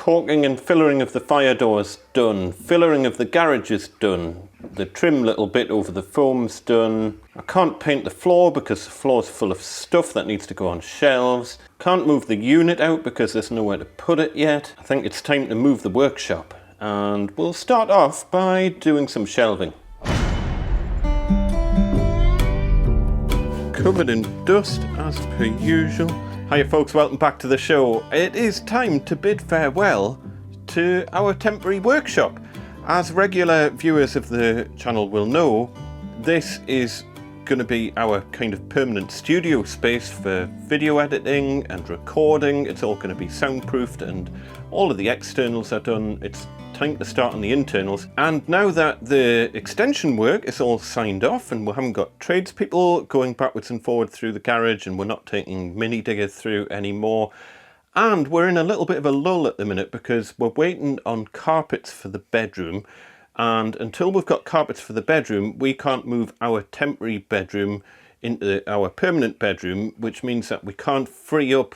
Caulking and fillering of the fire doors done. Fillering of the garage is done. The trim little bit over the foam's done. I can't paint the floor because the floor's full of stuff that needs to go on shelves. Can't move the unit out because there's nowhere to put it yet. I think it's time to move the workshop. And we'll start off by doing some shelving. Covered in dust as per usual. Hiya folks, welcome back to the show. It is time to bid farewell to our temporary workshop. As regular viewers of the channel will know, this is going to be our kind of permanent studio space for video editing and recording. It's all going to be soundproofed and all of the externals are done. It's time to start on the internals. And now that the extension work is all signed off and we haven't got tradespeople going backwards and forward through the garage and we're not taking mini diggers through anymore, and we're in a little bit of a lull at the minute because we're waiting on carpets for the bedroom, and until we've got carpets for the bedroom we can't move our temporary bedroom into our permanent bedroom, which means that we can't free up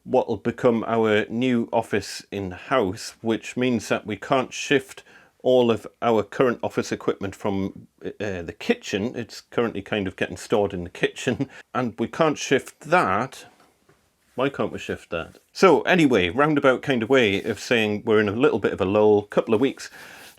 what will become our new office in the house, which means that we can't shift all of our current office equipment from the kitchen. It's currently kind of getting stored in the kitchen, and we can't shift that. Why can't we shift that? So anyway, roundabout kind of way of saying we're in a little bit of a lull, couple of weeks.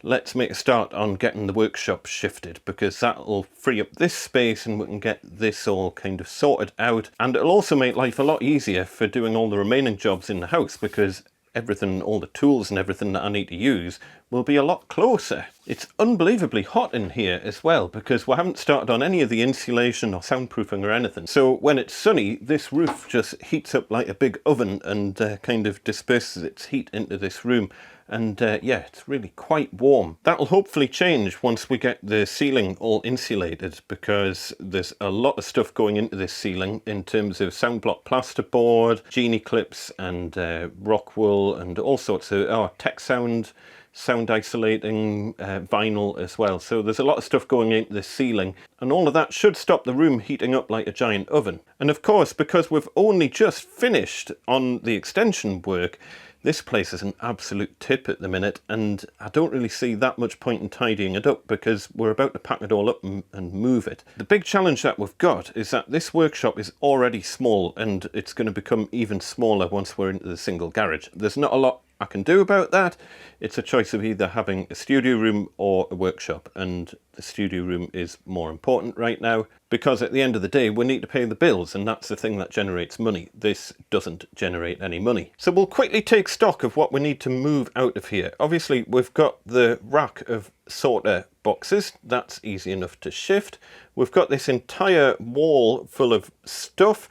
Let's make a start on getting the workshop shifted, because that'll free up this space and we can get this all kind of sorted out. And it'll also make life a lot easier for doing all the remaining jobs in the house, because everything, all the tools and everything that I need to use will be a lot closer. It's unbelievably hot in here as well, because we haven't started on any of the insulation or soundproofing or anything. So when it's sunny, this roof just heats up like a big oven and kind of disperses its heat into this room. And yeah, it's really quite warm. That'll hopefully change once we get the ceiling all insulated, because there's a lot of stuff going into this ceiling in terms of Soundblock plasterboard, Genie clips and rock wool and all sorts of Texsound sound isolating vinyl as well. So there's a lot of stuff going into the ceiling, and all of that should stop the room heating up like a giant oven. And of course, because we've only just finished on the extension work, this place is an absolute tip at the minute, and I don't really see that much point in tidying it up because we're about to pack it all up and move it. The big challenge that we've got is that this workshop is already small, and it's going to become even smaller once we're into the single garage. There's not a lot I can do about that. It's a choice of either having a studio room or a workshop, and the studio room is more important right now because at the end of the day we need to pay the bills, and that's the thing that generates money. This doesn't generate any money. So we'll quickly take stock of what we need to move out of here. Obviously we've got the rack of sorter boxes. That's easy enough to shift. We've got this entire wall full of stuff.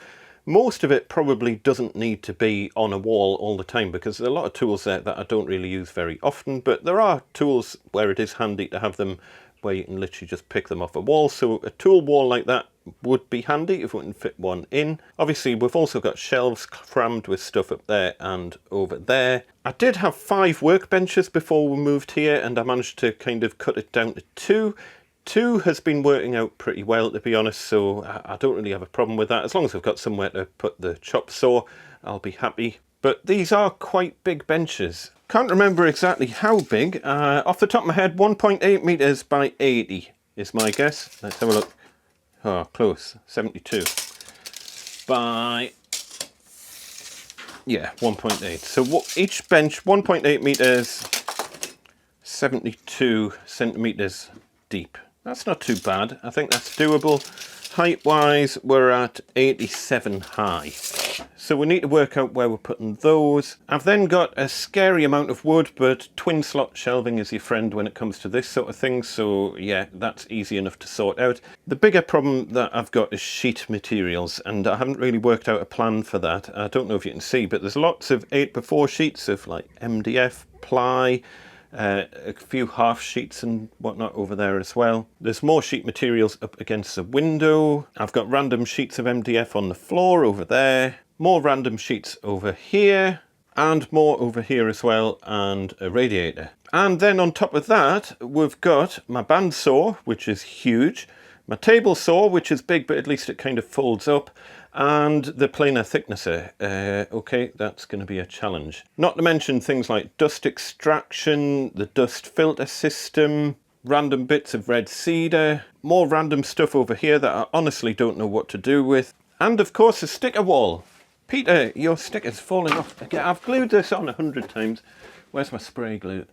Most of it probably doesn't need to be on a wall all the time because there's a lot of tools there that I don't really use very often, but there are tools where it is handy to have them where you can literally just pick them off a wall. So a tool wall like that would be handy if we can fit one in. Obviously we've also got shelves crammed with stuff up there and over there. I did have 5 workbenches before we moved here, and I managed to kind of cut it down to 2. 2 has been working out pretty well, to be honest, so I don't really have a problem with that. As long as I've got somewhere to put the chop saw, I'll be happy. But these are quite big benches. Can't remember exactly how big. Off the top of my head, 1.8 meters by 80 is my guess. Let's have a look. Oh, close. 72 by, yeah, 1.8. So each bench, 1.8 meters, 72 centimeters deep. That's not too bad. I think that's doable. Height wise, we're at 87 high. So we need to work out where we're putting those. I've then got a scary amount of wood, but twin slot shelving is your friend when it comes to this sort of thing. So yeah, that's easy enough to sort out. The bigger problem that I've got is sheet materials, and I haven't really worked out a plan for that. I don't know if you can see, but there's lots of 8x4 sheets of like MDF, ply, a few half sheets and whatnot over there as well. There's more sheet materials up against the window. I've got random sheets of MDF on the floor over there, more random sheets over here, and more over here as well, and a radiator. And then on top of that we've got my bandsaw, which is huge, my table saw, which is big but at least it kind of folds up, and the planer thicknesser. Okay, that's going to be a challenge. Not to mention things like dust extraction, the dust filter system, random bits of red cedar, more random stuff over here that I honestly don't know what to do with, and of course a sticker wall. Peter, your sticker's falling off again. I've glued this on 100 times. Where's my spray glue?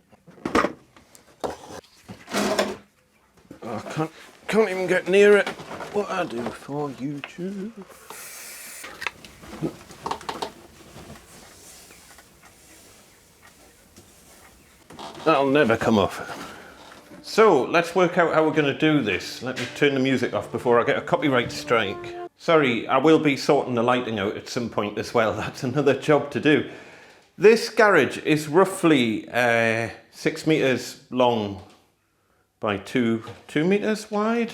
Oh, I can't even get near it. What I do for YouTube. That'll never come off. So let's work out how we're going to do this. Let me turn the music off before I get a copyright strike. Sorry, I will be sorting the lighting out at some point as well. That's another job to do. This garage is roughly 6 meters long by 2 meters wide.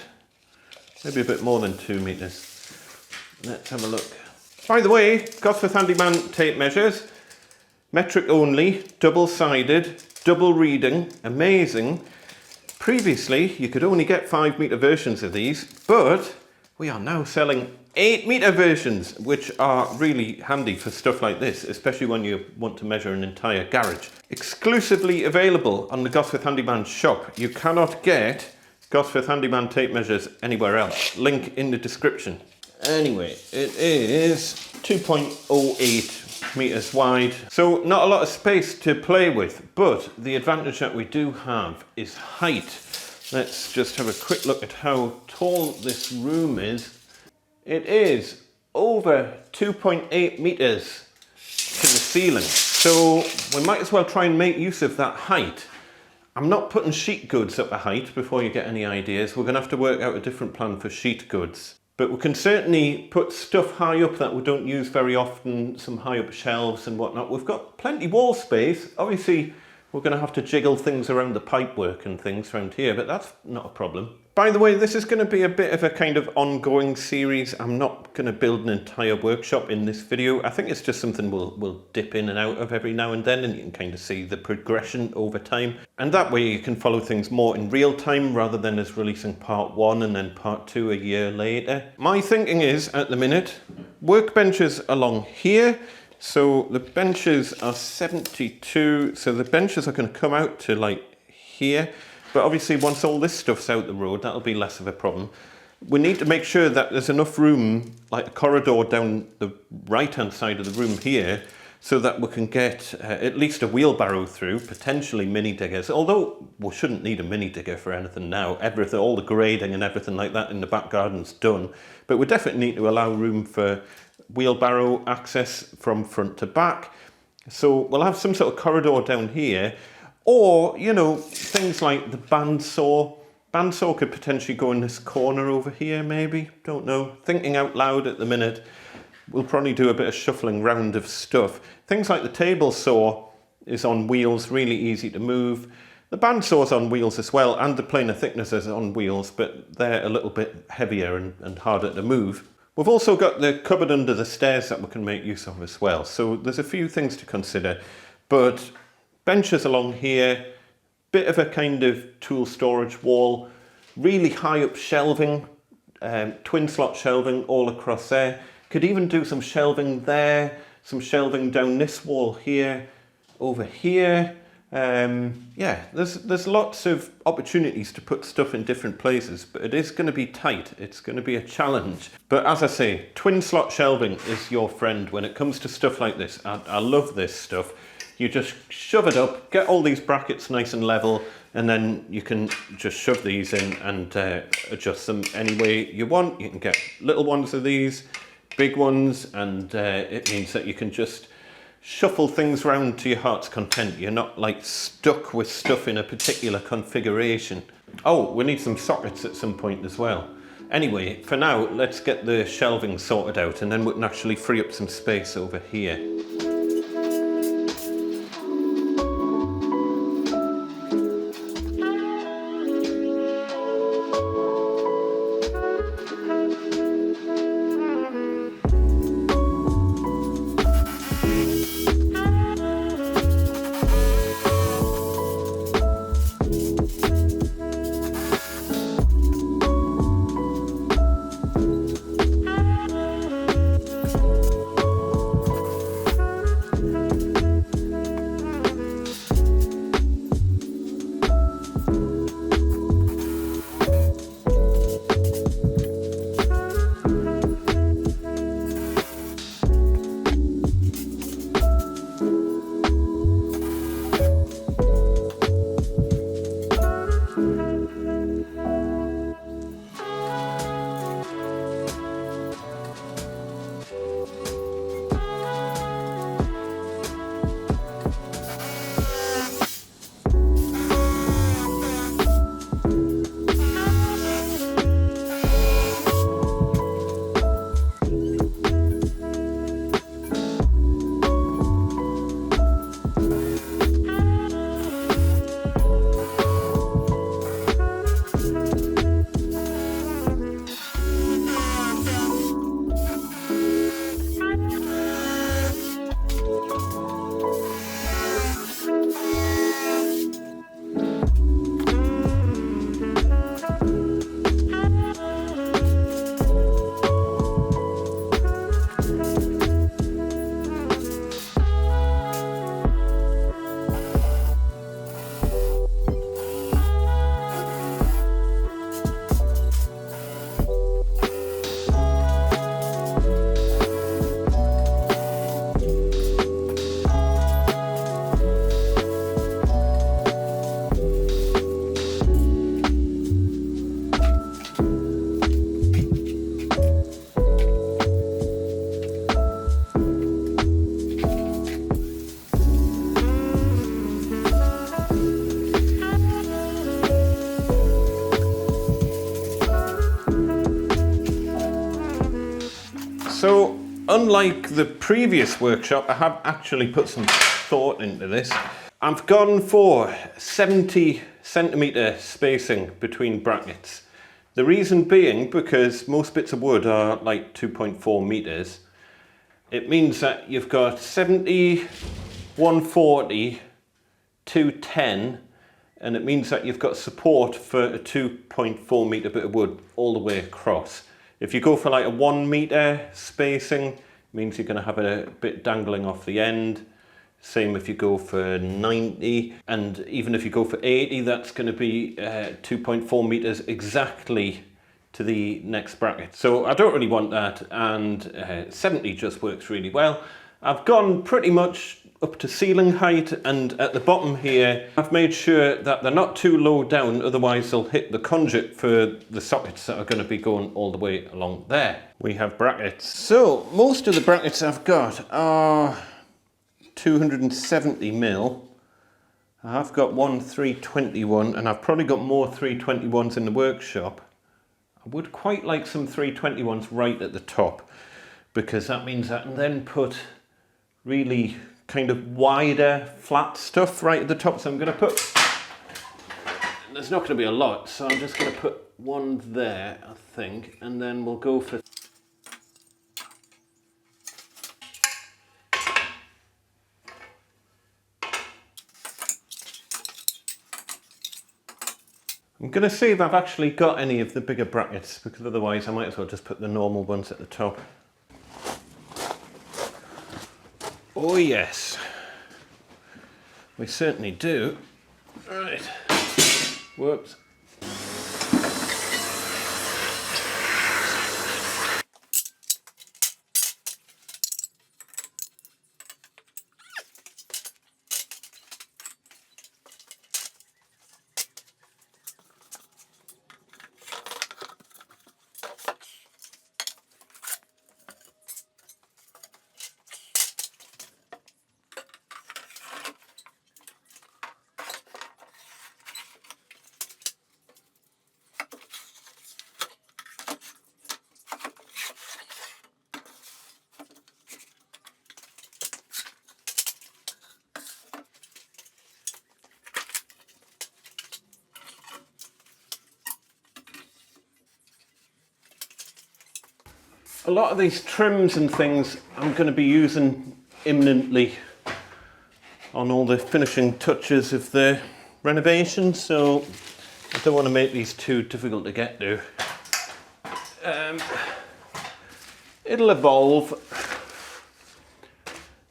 Maybe a bit more than 2 meters. Let's have a look. By the way, Gosforth Handyman tape measures. Metric only, double-sided, double reading, amazing. Previously, you could only get 5 meter versions of these, but we are now selling 8 meter versions, which are really handy for stuff like this, especially when you want to measure an entire garage. Exclusively available on the Gosforth Handyman shop. You cannot get Gosforth Handyman tape measures anywhere else. Link in the description. Anyway, it is 2.08 meters wide, so not a lot of space to play with, but the advantage that we do have is height. Let's just have a quick look at how tall this room is. It is over 2.8 meters to the ceiling, so we might as well try and make use of that height. I'm not putting sheet goods up a height before you get any ideas. We're going to have to work out a different plan for sheet goods. But we can certainly put stuff high up that we don't use very often, some high up shelves and whatnot. We've got plenty wall space. Obviously, we're going to have to jiggle things around the pipework and things around here, but that's not a problem. By the way, this is going to be a bit of a kind of ongoing series. I'm not going to build an entire workshop in this video. I think it's just something we'll dip in and out of every now and then, and you can kind of see the progression over time. And that way you can follow things more in real time rather than as releasing part 1 and then part 2 a year later. My thinking is, at the minute, workbenches along here. So the benches are 72, so the benches are going to come out to like here. But obviously once all this stuff's out the road, that'll be less of a problem. We need to make sure that there's enough room, like a corridor down the right-hand side of the room here, so that we can get at least a wheelbarrow through, potentially mini diggers. Although we shouldn't need a mini digger for anything now. Everything, all the grading and everything like that in the back garden's done. But we definitely need to allow room for wheelbarrow access from front to back. So we'll have some sort of corridor down here. Or, you know, things like the bandsaw. Bandsaw could potentially go in this corner over here, maybe. Don't know. Thinking out loud at the minute. We'll probably do a bit of shuffling round of stuff. Things like the table saw is on wheels, really easy to move. The bandsaw's on wheels as well, and the planer thickness is on wheels, but they're a little bit heavier and harder to move. We've also got the cupboard under the stairs that we can make use of as well. So there's a few things to consider, but benches along here, bit of a kind of tool storage wall, really high up shelving, twin slot shelving all across there. Could even do some shelving there, some shelving down this wall here, over here. Yeah, there's lots of opportunities to put stuff in different places, but it is going to be tight. It's going to be a challenge. But as I say, twin slot shelving is your friend when it comes to stuff like this. I love this stuff. You just shove it up, get all these brackets nice and level, and then you can just shove these in and adjust them any way you want. You can get little ones of these, big ones, and it means that you can just shuffle things around to your heart's content. You're not like stuck with stuff in a particular configuration. Oh, we need some sockets at some point as well. Anyway, for now, let's get the shelving sorted out, and then we can actually free up some space over here. unlike the previous workshop, I have actually put some thought into this. I've gone for 70 centimetre spacing between brackets. The reason being because most bits of wood are like 2.4 metres. It means that you've got 70, 140, 210, and it means that you've got support for a 2.4 metre bit of wood all the way across. If you go for like a 1 metre spacing, it means you're going to have a bit dangling off the end. Same if you go for 90, and even if you go for 80, that's going to be 2.4 metres exactly to the next bracket. So I don't really want that, and 70 just works really well. I've gone pretty much up to ceiling height, and at the bottom here I've made sure that they're not too low down, otherwise they'll hit the conduit for the sockets that are going to be going all the way along there. We have brackets. So most of the brackets I've got are 270 mil. I've got one 321, and I've probably got more 321s in the workshop. I would quite like some 321s right at the top, because that means I can then put really kind of wider flat stuff right at the top. So I'm going to put, there's not going to be a lot, so I'm just going to put one there, I think, and then we'll go for I'm going to see if I've actually got any of the bigger brackets, because otherwise I might as well just put the normal ones at the top. Oh yes, we certainly do. Right, whoops. A lot of these trims and things I'm going to be using imminently on all the finishing touches of the renovation, so I don't want to make these too difficult to get to. It'll evolve,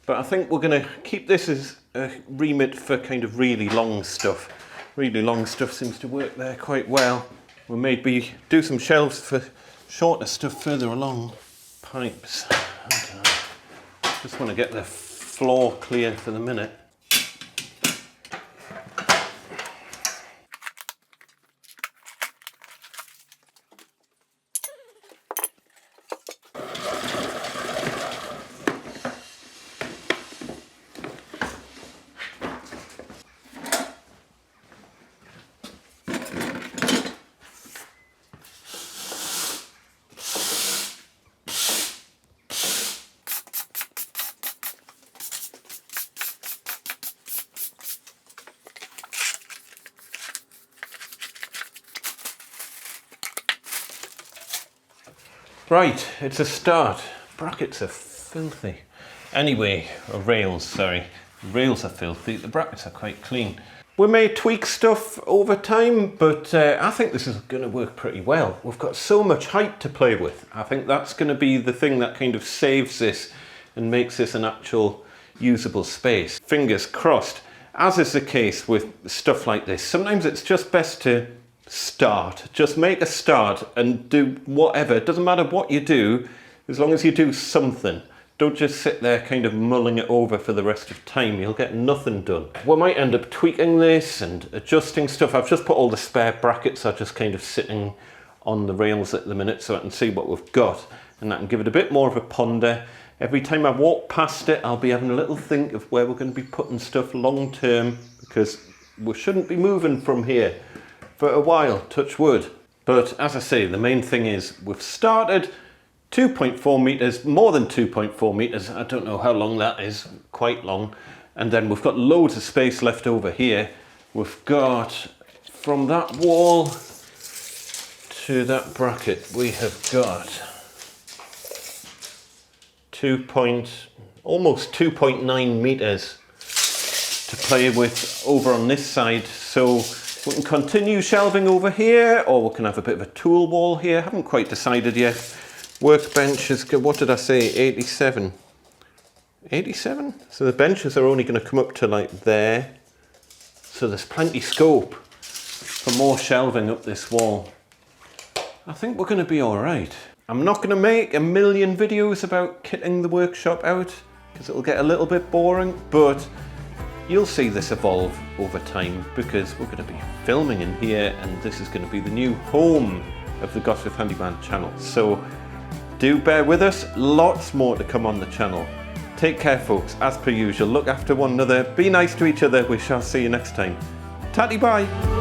but I think we're going to keep this as a remit for kind of really long stuff. Really long stuff seems to work there quite well. We'll maybe do some shelves for shorter stuff further along. Pipes, I don't know. Just want to get the floor clear for the minute. Right, it's a start. Brackets are filthy. Anyway, or rails, sorry. Rails are filthy, the brackets are quite clean. We may tweak stuff over time, but I think this is going to work pretty well. We've got so much height to play with. I think that's going to be the thing that kind of saves this and makes this an actual usable space. Fingers crossed. As is the case with stuff like this, sometimes it's just best to start. Just make a start and do whatever. It doesn't matter what you do, as long as you do something. Don't just sit there kind of mulling it over for the rest of time. You'll get nothing done. We might end up tweaking this and adjusting stuff. I've just put all the spare brackets are just kind of sitting on the rails at the minute so I can see what we've got, and I can give it a bit more of a ponder. Every time I walk past it, I'll be having a little think of where we're going to be putting stuff long term, because we shouldn't be moving from here for a while, touch wood. But as I say, the main thing is we've started 2.4 meters, more than 2.4 meters. I don't know how long that is, quite long. And then we've got loads of space left over here. We've got, from that wall to that bracket, we have got almost 2.9 meters to play with over on this side. So we can continue shelving over here, or we can have a bit of a tool wall here. Haven't quite decided yet. Workbench is, what did I say, 87? 87? So the benches are only going to come up to like there. So there's plenty scope for more shelving up this wall. I think we're going to be all right. I'm not going to make a million videos about kitting the workshop out because it'll get a little bit boring, but you'll see this evolve over time because we're going to be filming in here, and this is going to be the new home of the Gosforth Handyman channel. So do bear with us, lots more to come on the channel. Take care folks, as per usual, look after one another, be nice to each other, we shall see you next time. Tatty bye!